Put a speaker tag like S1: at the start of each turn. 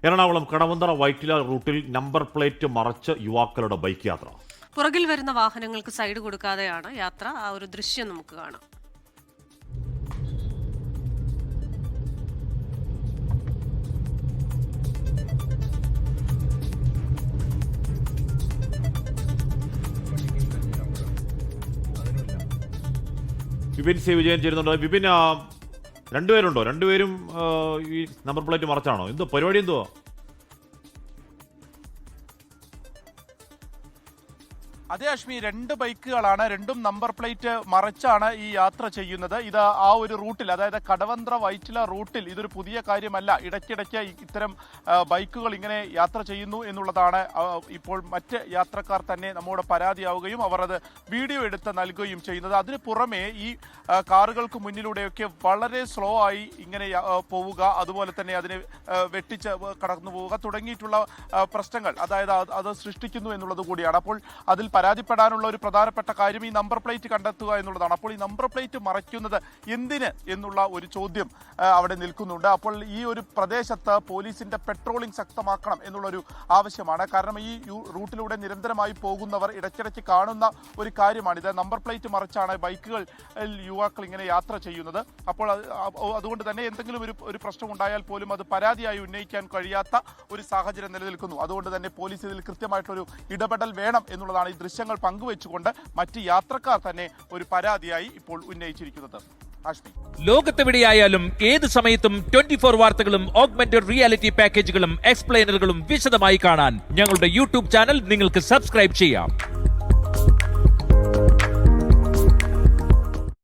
S1: എറണാകുളം കടവന്തറ വൈറ്റില റൂട്ടിൽ number plate മറച്ച് യുവാക്കളുടെ ബൈക്ക് യാത്ര.
S2: പുറകിൽ വരുന്ന വാഹനങ്ങൾക്ക് സൈഡ് കൊടുക്കാതെയാണ് യാത്ര. ആ ഒരു ദൃശ്യം നമുക്ക് കാണാം.
S1: വിപിൻ സി വിജയൻ ചേരുന്നുണ്ട്. വിപിൻ, രണ്ടുപേരുണ്ടോ? രണ്ടുപേരും ഈ നമ്പർ പ്ലേറ്റ് മറച്ചാണോ? എന്തോ പരിപാടി? എന്തോ
S3: അതെ അശ്മി, രണ്ട് ബൈക്കുകളാണ്, രണ്ടും നമ്പർ പ്ലേറ്റ് മറച്ചാണ് ഈ യാത്ര ചെയ്യുന്നത്. ഇത് ആ ഒരു റൂട്ടിൽ, അതായത് കടവന്തറ വൈറ്റില റൂട്ടിൽ ഇതൊരു പുതിയ കാര്യമല്ല. ഇടയ്ക്കിടയ്ക്ക് ഇത്തരം ബൈക്കുകൾ ഇങ്ങനെ യാത്ര ചെയ്യുന്നു എന്നുള്ളതാണ് ഇപ്പോൾ മറ്റ് യാത്രക്കാർ തന്നെ നമ്മോട് പരാതിയാവുകയും അവർ അത് വീഡിയോ എടുത്ത് നൽകുകയും ചെയ്യുന്നത്. അതിന് പുറമെ ഈ കാറുകൾക്ക് മുന്നിലൂടെയൊക്കെ വളരെ സ്ലോ ആയി ഇങ്ങനെ പോവുക, അതുപോലെ തന്നെ അതിനെ വെട്ടിച്ച് കടന്നു പോവുക തുടങ്ങിയിട്ടുള്ള പ്രശ്നങ്ങൾ അത് സൃഷ്ടിക്കുന്നു എന്നുള്ളത് കൂടിയാണ്. അപ്പോൾ അതിൽ പരാതിപ്പെടാനുള്ള ഒരു പ്രധാനപ്പെട്ട കാര്യം ഈ നമ്പർ പ്ലേറ്റ് കണ്ടെത്തുക എന്നുള്ളതാണ്. അപ്പോൾ ഈ നമ്പർ പ്ലേറ്റ് മറയ്ക്കുന്നത് എന്തിന് എന്നുള്ള ഒരു ചോദ്യം അവിടെ നിൽക്കുന്നുണ്ട്. അപ്പോൾ ഈ ഒരു പ്രദേശത്ത് പോലീസിന്റെ പെട്രോളിംഗ് ശക്തമാക്കണം എന്നുള്ളൊരു ആവശ്യമാണ്. കാരണം ഈ റൂട്ടിലൂടെ നിരന്തരമായി പോകുന്നവർ ഇടയ്ക്കിടയ്ക്ക് കാണുന്ന ഒരു കാര്യമാണ് ഇത്. നമ്പർ പ്ലേറ്റ് മറച്ചാണ് ബൈക്കുകൾ യുവാക്കൾ ഇങ്ങനെ യാത്ര ചെയ്യുന്നത്. അപ്പോൾ അതുകൊണ്ട് തന്നെ എന്തെങ്കിലും ഒരു പ്രശ്നം ഉണ്ടായാൽ പോലും അത് പരാതിയായി ഉന്നയിക്കാൻ കഴിയാത്ത ഒരു സാഹചര്യം നിലനിൽക്കുന്നു. അതുകൊണ്ട് തന്നെ പോലീസ് ഇതിൽ കൃത്യമായിട്ടൊരു ഇടപെടൽ വേണം എന്നുള്ളതാണ് ഈ ദൃശ്യങ്ങൾ പങ്കുവെച്ചുകൊണ്ട് മറ്റ് യാത്രക്കാർ തന്നെ ഒരു പരാതിയായി ഇപ്പോൾ ഉന്നയിച്ചിരിക്കുന്നത്.
S4: ലോകത്തെവിടെയായാലും ഏത് സമയത്തും 24 വാർത്തകളും ഓഗ്മെന്റഡ് റിയാലിറ്റി പാക്കേജുകളും എക്സ്പ്ലെയിനറുകളും വിശദമായി കാണാൻ ഞങ്ങളുടെ യൂട്യൂബ് ചാനൽ നിങ്ങൾക്ക് സബ്സ്ക്രൈബ് ചെയ്യാം.